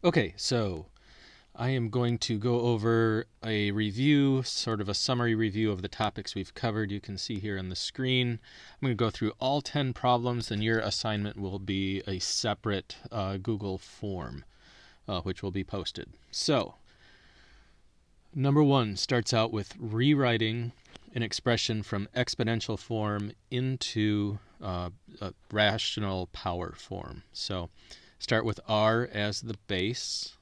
Okay, so I am going to go over a review, sort of a summary review of the topics we've covered. You can see here on the screen. I'm going to go through all 10 problems, and your assignment will be a separate Google form, which will be posted. So, number 1 starts out with rewriting an expression from exponential form into a rational power form. So, start with r as the base,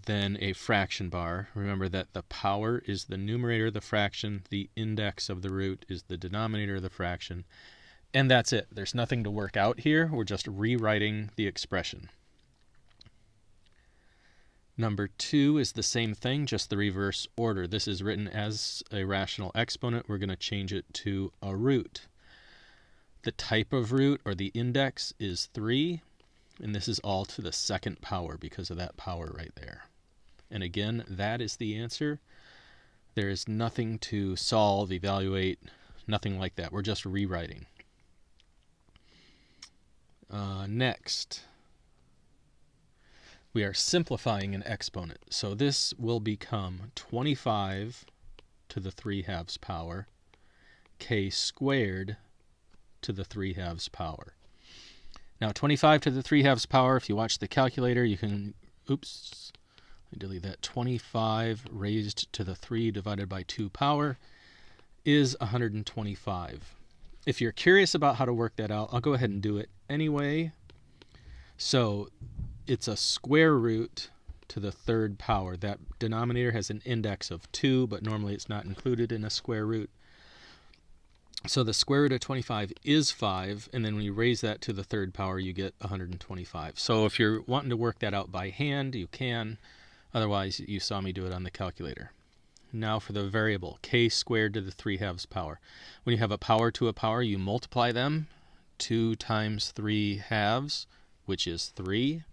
then a fraction bar. Remember that the power is the numerator of the fraction, the index of the root is the denominator of the fraction, and that's it. There's nothing to work out here. We're just rewriting the expression. Number 2 is the same thing, just the reverse order. This is written as a rational exponent. We're going to change it to a root. The type of root, or the index, is 3, and this is all to the second power because of that power right there. And again, that is the answer. There is nothing to solve, evaluate, nothing like that. We're just rewriting. Next, we are simplifying an exponent. So this will become 25 to the 3/2 power, k squared to the 3/2 power. Now 25 to the 3/2 power, if you watch the calculator, you can, delete that, 25 raised to the 3 divided by 2 power is 125. If you're curious about how to work that out, I'll go ahead and do it anyway. So it's a square root to the 3rd power. That denominator has an index of 2, but normally it's not included in a square root. So the square root of 25 is 5, and then when you raise that to the 3rd power, you get 125. So if you're wanting to work that out by hand, you can. Otherwise, you saw me do it on the calculator. Now for the variable, k squared to the 3/2 power. When you have a power to a power, you multiply them. 2 times 3/2, which is 3.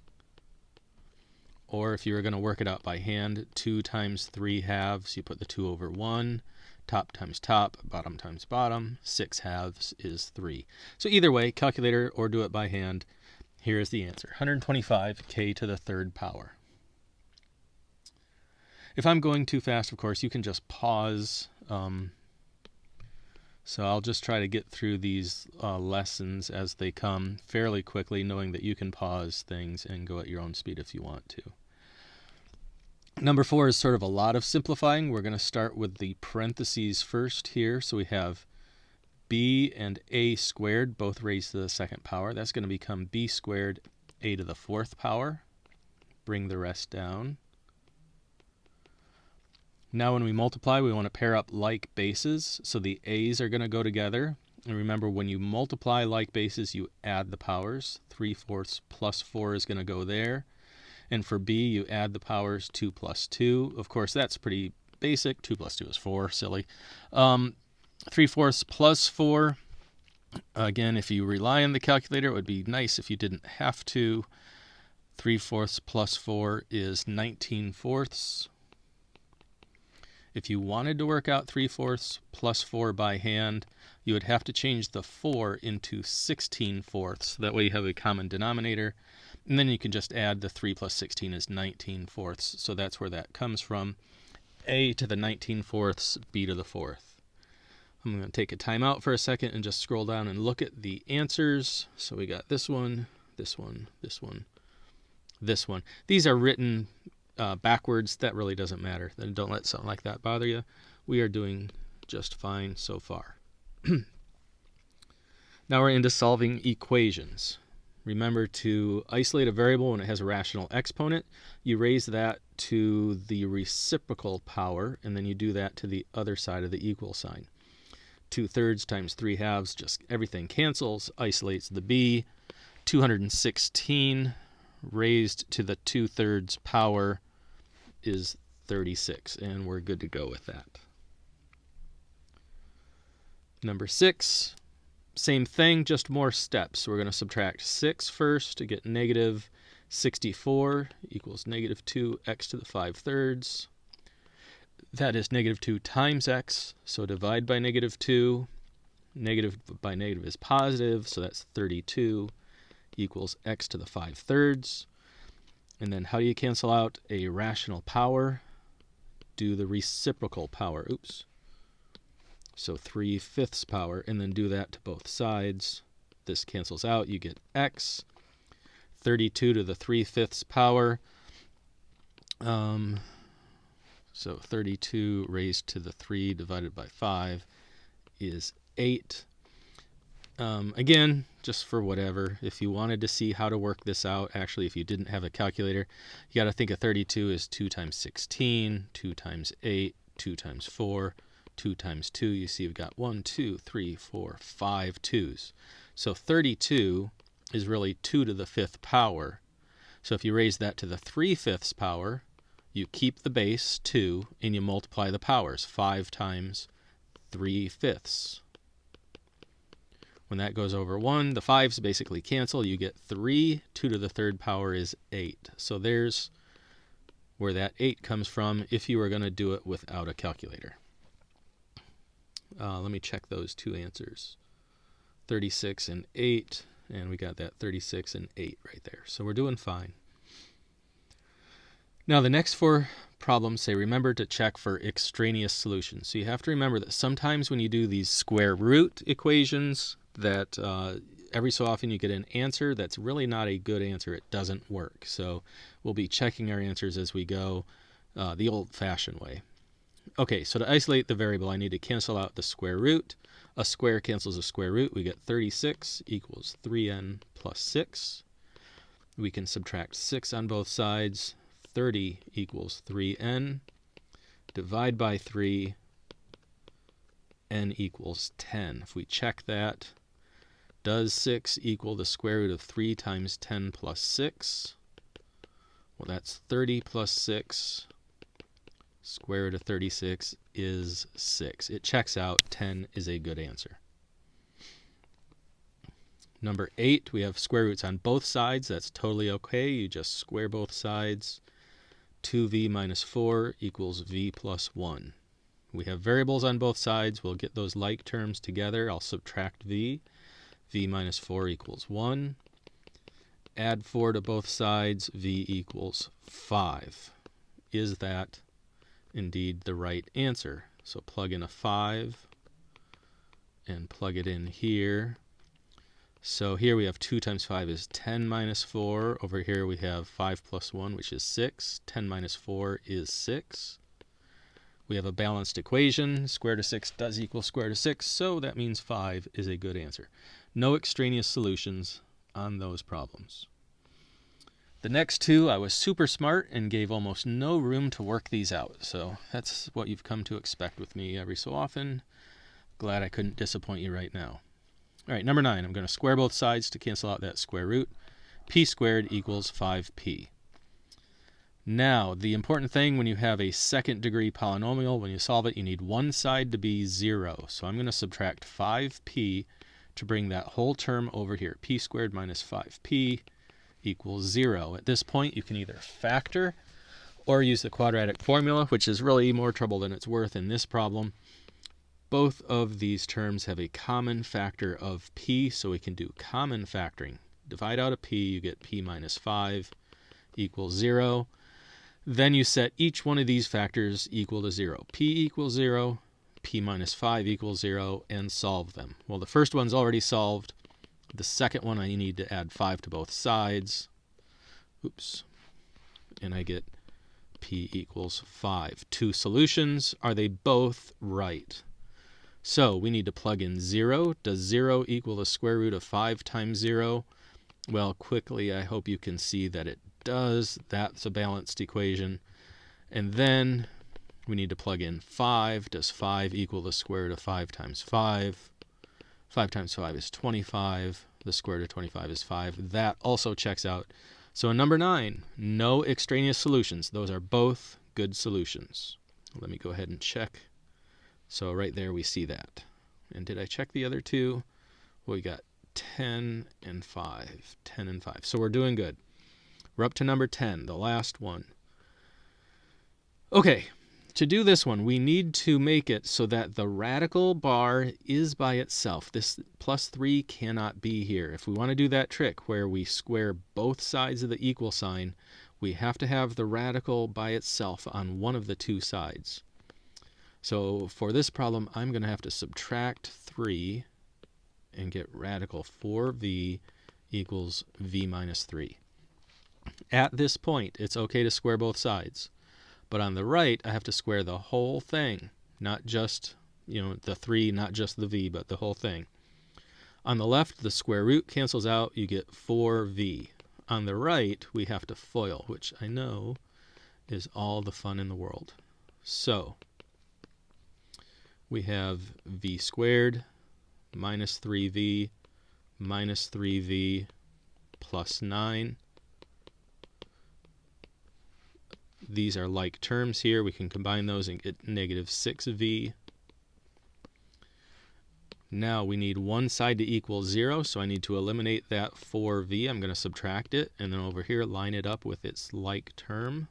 Or if you were going to work it out by hand, 2 times 3/2, you put the 2 over 1. Top times top, bottom times bottom. 6/2 is 3. So either way, calculator or do it by hand, here is the answer. 125 k to the 3rd power. If I'm going too fast, of course, you can just pause. So I'll just try to get through these lessons as they come fairly quickly, knowing that you can pause things and go at your own speed if you want to. Number 4 is sort of a lot of simplifying. We're going to start with the parentheses first here. So we have b and a squared, both raised to the 2nd power. That's going to become b squared a to the 4th power. Bring the rest down. Now when we multiply, we want to pair up like bases, so the a's are going to go together. And remember, when you multiply like bases, you add the powers. 3/4 plus 4 is going to go there. And for b, you add the powers, 2 plus 2. Of course, that's pretty basic. 2 plus 2 is 4, silly. 3/4 plus 4. Again, if you rely on the calculator, it would be nice if you didn't have to. 3/4 plus 4 is 19/4. If you wanted to work out 3/4 plus 4 by hand, you would have to change the 4 into 16/4. That way you have a common denominator. And then you can just add the 3 plus 16 is 19/4. So that's where that comes from. A to the 19/4, b to the 4th. I'm going to take a time out for a second and just scroll down and look at the answers. So we got this one, this one, this one, this one. These are written backwards. That really doesn't matter. Then don't let something like that bother you. We are doing just fine so far. Now we're into solving equations. Remember to isolate a variable when it has a rational exponent. You raise that to the reciprocal power, and then you do that to the other side of the equal sign. 2/3 times 3/2, just everything cancels, isolates the b. 216 raised to the 2/3 power is 36, and we're good to go with that. Number 6, same thing, just more steps. We're going to subtract 6 first to get negative 64 equals negative 2x to the 5/3. That is negative 2 times x, so divide by negative 2. Negative by negative is positive, so that's 32 equals x to the 5/3. And then how do you cancel out a rational power? Do the reciprocal power. Oops. So 3/5 power, and then do that to both sides. This cancels out. You get x. 32 to the 3/5 power. So 32 raised to the 3 divided by 5 is 8. Again, just for whatever, if you wanted to see how to work this out, actually, if you didn't have a calculator, you got to think of 32 as 2 times 16, 2 times 8, 2 times 4, 2 times 2. You see you've got 1, 2, 3, 4, 5 2's. So 32 is really 2 to the 5th power. So if you raise that to the 3/5 power, you keep the base 2 and you multiply the powers. 5 times 3/5. When that goes over 1, the 5's basically cancel. You get 3. 2 to the 3rd power is 8. So there's where that 8 comes from if you were going to do it without a calculator. Let me check those two answers. 36 and 8. And we got that 36 and 8 right there. So we're doing fine. Now the next 4 problems say remember to check for extraneous solutions. So you have to remember that sometimes when you do these square root equations, that every so often you get an answer that's really not a good answer. It doesn't work. So we'll be checking our answers as we go the old-fashioned way. Okay, so to isolate the variable, I need to cancel out the square root. A square cancels a square root. We get 36 equals 3n plus 6. We can subtract 6 on both sides. 30 equals 3n. Divide by 3, n equals 10. If we check that, does 6 equal the square root of 3 times 10 plus 6? Well, that's 30 plus 6. Square root of 36 is 6. It checks out. 10 is a good answer. Number 8, we have square roots on both sides. That's totally okay. You just square both sides. 2v minus 4 equals v plus 1. We have variables on both sides. We'll get those like terms together. I'll subtract v. v minus 4 equals 1. Add 4 to both sides. v equals 5. Is that indeed the right answer? So plug in a 5 and plug it in here. So here we have 2 times 5 is 10 minus 4. Over here we have 5 plus 1, which is 6. 10 minus 4 is 6. We have a balanced equation. Square root of 6 does equal square root of 6, so that means 5 is a good answer. No extraneous solutions on those problems. The next 2, I was super smart and gave almost no room to work these out. So that's what you've come to expect with me every so often. Glad I couldn't disappoint you right now. All right, number 9, I'm going to square both sides to cancel out that square root. P squared equals 5p. Now, the important thing when you have a second degree polynomial, when you solve it, you need one side to be 0. So I'm going to subtract 5p to bring that whole term over here. P squared minus 5p equals 0. At this point, you can either factor or use the quadratic formula, which is really more trouble than it's worth in this problem. Both of these terms have a common factor of p, so we can do common factoring. Divide out a p, you get p minus 5 equals 0. Then you set each one of these factors equal to 0. P equals 0, p minus 5 equals 0, and solve them. Well, the first one's already solved. The second one, I need to add 5 to both sides. Oops. And I get p equals 5. 2 solutions. Are they both right? So we need to plug in 0. Does 0 equal the square root of 5 times 0? Well, quickly, I hope you can see that it does. That's a balanced equation. And then we need to plug in 5. Does 5 equal the square root of 5 times 5? 5 times 5 is 25. The square root of 25 is 5. That also checks out. So in number 9, no extraneous solutions. Those are both good solutions. Let me go ahead and check. So right there we see that. And did I check the other 2? Well, we got 10 and 5. 10 and 5. So we're doing good. We're up to number 10, the last one. Okay, to do this one, we need to make it so that the radical bar is by itself. This plus 3 cannot be here. If we want to do that trick where we square both sides of the equal sign, we have to have the radical by itself on one of the two sides. So for this problem, I'm going to have to subtract 3 and get radical 4v equals v minus 3. At this point, it's okay to square both sides. But on the right, I have to square the whole thing, not just, the 3, not just the v, but the whole thing. On the left, the square root cancels out. You get 4v. On the right, we have to FOIL, which I know is all the fun in the world. So we have v squared minus 3v minus 3v plus 9. These are like terms here. We can combine those and get negative 6v. Now we need one side to equal 0, so I need to eliminate that 4v. I'm going to subtract it, and then over here line it up with its like term.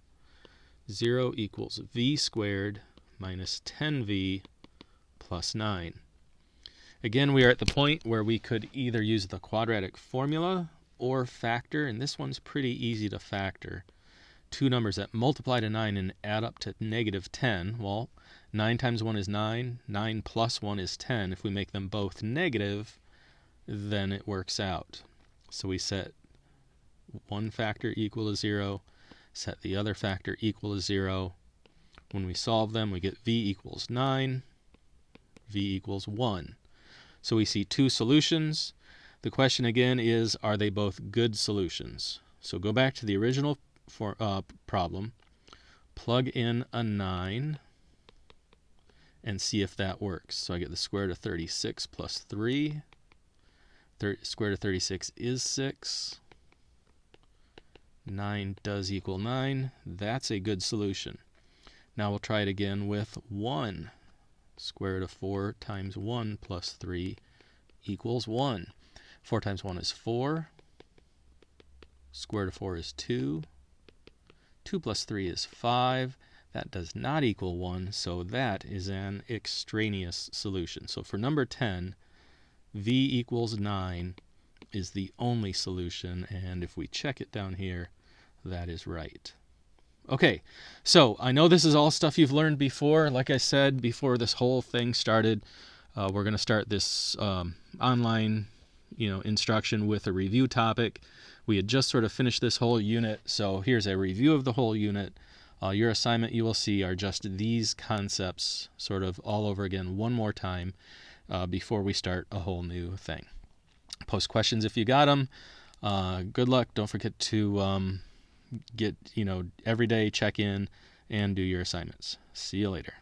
0 equals v squared minus 10v plus 9. Again, we are at the point where we could either use the quadratic formula or factor, and this one's pretty easy to factor. Two numbers that multiply to 9 and add up to negative 10. Well, 9 times 1 is 9. 9 plus 1 is 10. If we make them both negative, then it works out. So we set one factor equal to 0, set the other factor equal to 0. When we solve them, we get v equals 9, v equals 1. So we see two solutions. The question again is, are they both good solutions? So go back to the original problem, plug in a 9, and see if that works. So I get the square root of 36 plus 3. Square root of 36 is 6. 9 does equal 9. That's a good solution. Now we'll try it again with 1. Square root of 4 times 1 plus 3 equals 1. 4 times 1 is 4. Square root of 4 is 2. 2 plus 3 is 5. That does not equal 1, so that is an extraneous solution. So for number 10, v equals 9 is the only solution, and if we check it down here, that is right. Okay, so I know this is all stuff you've learned before. Like I said, before this whole thing started, we're going to start this online instruction with a review topic. We had just sort of finished this whole unit, so here's a review of the whole unit. Your assignment, you will see, are just these concepts sort of all over again one more time before we start a whole new thing. Post questions if you got them. Good luck. Don't forget to get, every day check in and do your assignments. See you later.